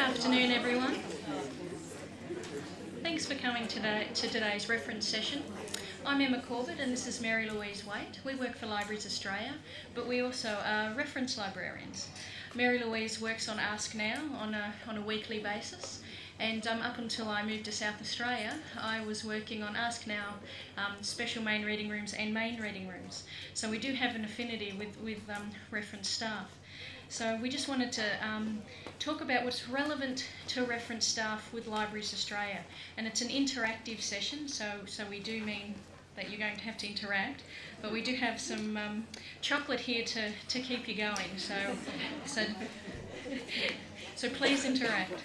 afternoon, everyone. Thanks for coming to today's reference session. I'm Emma Corbett and this is Mary-Louise. We work for Libraries Australia, but we also are reference librarians. Mary-Louise works on Ask Now on a weekly basis, and up until I moved to South Australia, I was working on Ask Now, special main reading rooms and main reading rooms. So we do have an affinity with reference staff. So we just wanted to talk about what's relevant to reference staff with Libraries Australia. And it's an interactive session, so we do mean that you're going to have to interact. But we do have some chocolate here to keep you going. So please interact.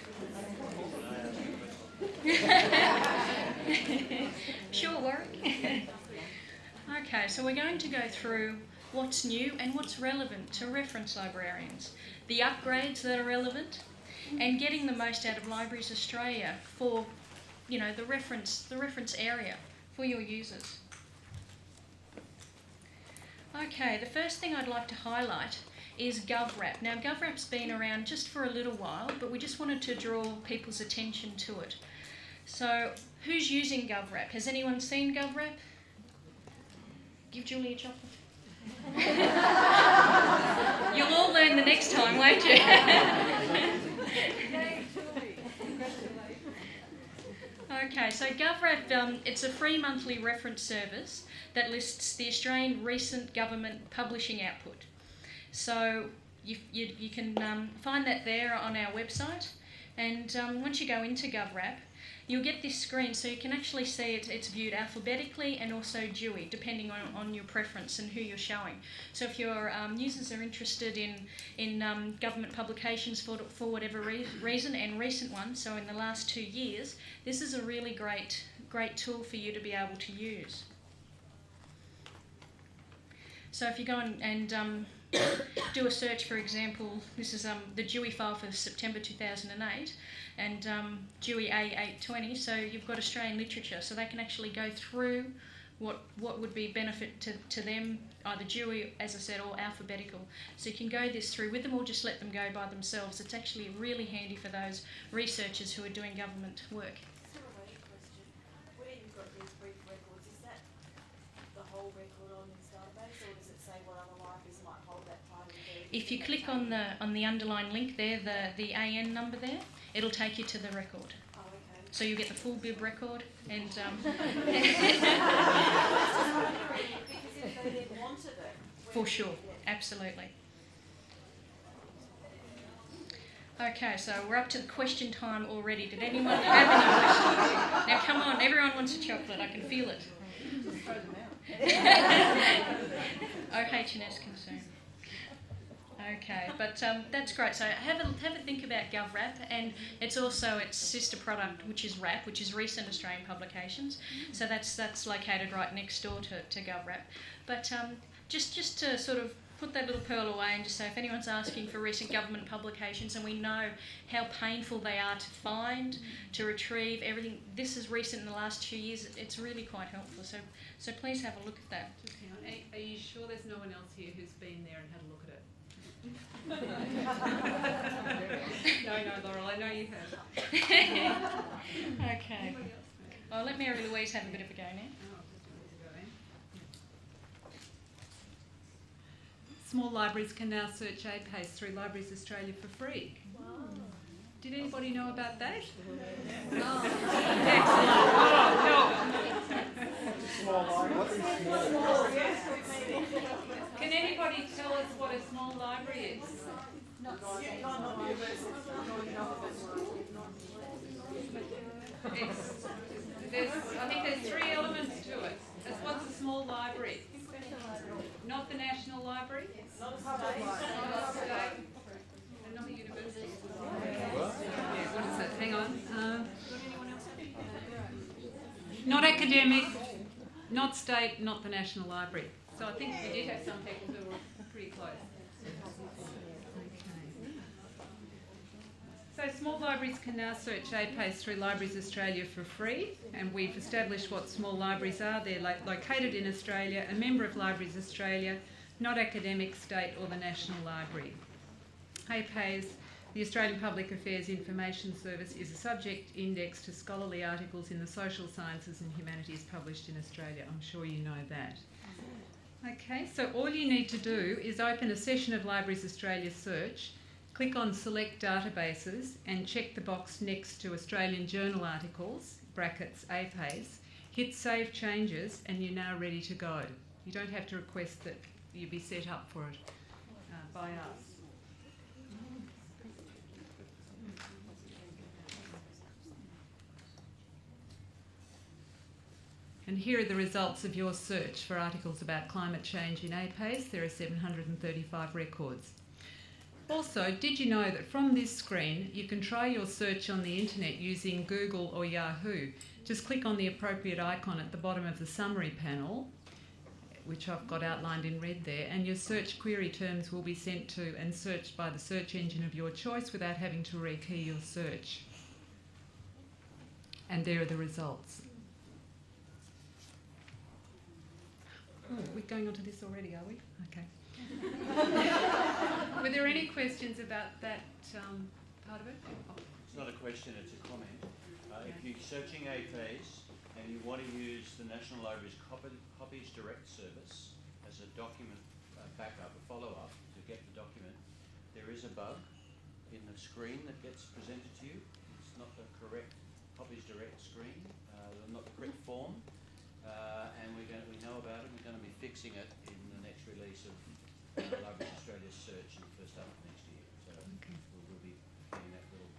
Sure, Warwick. Okay, so we're going to go through what's new and what's relevant to reference librarians, the upgrades that are relevant, and getting the most out of Libraries Australia for, the reference area for your users. Okay, the first thing I'd like to highlight is GovWrap. Now, GovWrap's been around just for a little while, but we just wanted to draw people's attention to it. So, who's using GovWrap? Has anyone seen GovWrap? Give Julie a chocolate. You'll all learn the next time, won't you? Okay, so GovWrap, it's a free monthly reference service that lists the Australian recent government publishing output. So you can find that there on our website, and once you go into GovWrap, you'll get this screen, so you can actually see it's viewed alphabetically and also Dewey, depending on your preference and who you're showing. So if your users are interested in government publications for whatever reason, and recent ones, so in the last 2 years, this is a really great tool for you to be able to use. So if you go and do a search, for example, this is the Dewey file for September 2008, and Dewey A820, so you've got Australian literature, so they can actually go through what would be benefit to them, either Dewey, as I said, or alphabetical. So you can go this through with them or just let them go by themselves. It's actually really handy for those researchers who are doing government work. Sort of a question. Where you've got these brief records, is that the whole record on this database, or does it say what other libraries might hold that title? If you click on the underlined link there, the AN number there, it'll take you to the record. Oh, okay. So you get the full bib record and. Because if they then wanted it. For sure, absolutely. Okay, so we're up to the question time already. Did anyone have any questions? Now come on, everyone wants a chocolate. I can feel it. Throw them out. OH&S concern. Okay, but that's great. So have a think about GovWrap, and it's also its sister product, which is RAP, which is Recent Australian Publications. So that's located right next door to GovWrap. But just to sort of put that little pearl away and just say, if anyone's asking for recent government publications, and we know how painful they are to find, to retrieve, everything, this is recent in the last 2 years, it's really quite helpful. So please have a look at that. Just hang on. Are you sure there's no one else here who's been there and had a look at it? No, Laurel, I know you have. Okay. I'll let Mary-Louise have a bit of a go now. Small libraries can now search APACE through Libraries Australia for free. Wow. Did anybody know about that? Oh. Can anybody tell us what a small library is? I think there's 3 elements to it. What's a small library? Not the National Library? Not a state. Not a state. And not a university. What is it? Hang on. Not academic, not state, not the National Library. So I think we did have some people who were pretty close. So small libraries can now search APACE through Libraries Australia for free, and we've established what small libraries are. They're located in Australia, a member of Libraries Australia, not academic, state or the National Library. APACE, the The Australian Public Affairs Information Service is a subject index to scholarly articles in the social sciences and humanities published in Australia. I'm sure you know that. Okay, so all you need to do is open a session of Libraries Australia search, click on Select Databases and check the box next to Australian Journal articles, brackets APAs, hit Save Changes and you're now ready to go. You don't have to request that you be set up for it by us. And here are the results of your search for articles about climate change in APAs. There are 735 records. Also, did you know that from this screen you can try your search on the internet using Google or Yahoo? Just click on the appropriate icon at the bottom of the summary panel, which I've got outlined in red there, and your search query terms will be sent to and searched by the search engine of your choice without having to rekey your search. And there are the results. Oh, we're going on to this already, are we? Okay. Were there any questions about that part of it? Oh. It's not a question, it's a comment. If you're searching APAs and you want to use the National Library's Copies Direct service as a document backup, a follow-up to get the document, there is a bug in the screen that gets presented to you. It's not the correct Copies Direct screen, not the correct form. And we know about it. We're going to be fixing it in the next release of Libraries Australia search in the first half of next year. So okay. We'll be getting that little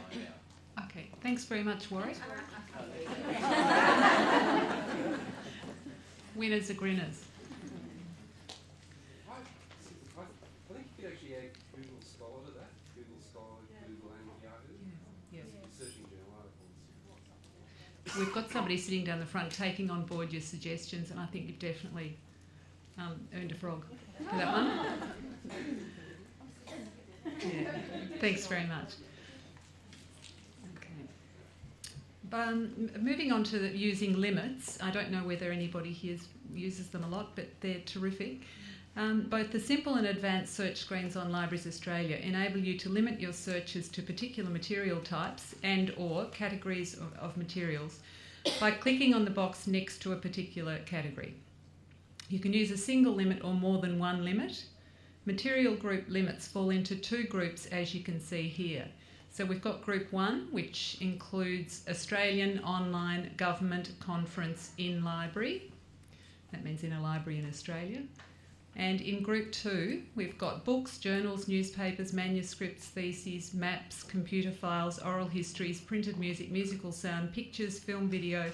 line out. Okay, thanks very much, Warwick. Winners are grinners. I think you could actually add Google Scholar to that. Google Scholar, Google and Yahoo. Yes. Searching journal articles. We've got somebody sitting down the front taking on board your suggestions, and I think you've definitely earned a frog for that one. Yeah. Thanks very much. Okay. Moving on to using limits, I don't know whether anybody here uses them a lot, but they're terrific. Both the simple and advanced search screens on Libraries Australia enable you to limit your searches to particular material types and or categories of materials by clicking on the box next to a particular category. You can use a single limit or more than one limit. Material group limits fall into two groups, as you can see here. So we've got Group 1, which includes Australian Online Government Conference in Library. That means in a library in Australia. And in Group 2, we've got books, journals, newspapers, manuscripts, theses, maps, computer files, oral histories, printed music, musical sound, pictures, film, video,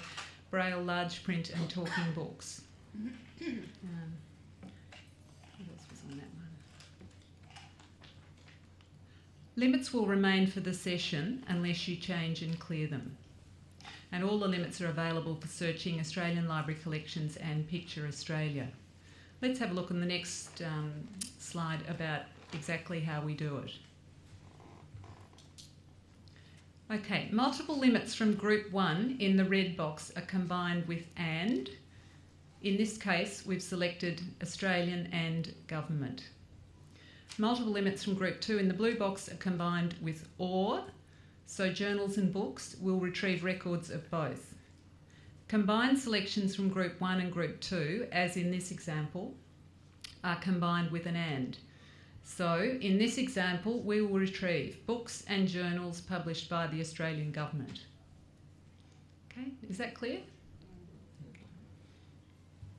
braille, large print and talking books. What else was on that one? Limits will remain for the session unless you change and clear them. And all the limits are available for searching Australian library collections and Picture Australia. Let's have a look on the next slide about exactly how we do it. Okay, multiple limits from Group 1 in the red box are combined with and. In this case, we've selected Australian and Government. Multiple limits from Group 2 in the blue box are combined with or, so journals and books will retrieve records of both. Combined selections from Group 1 and Group 2, as in this example, are combined with an and. So, in this example, we will retrieve books and journals published by the Australian Government. Okay, is that clear?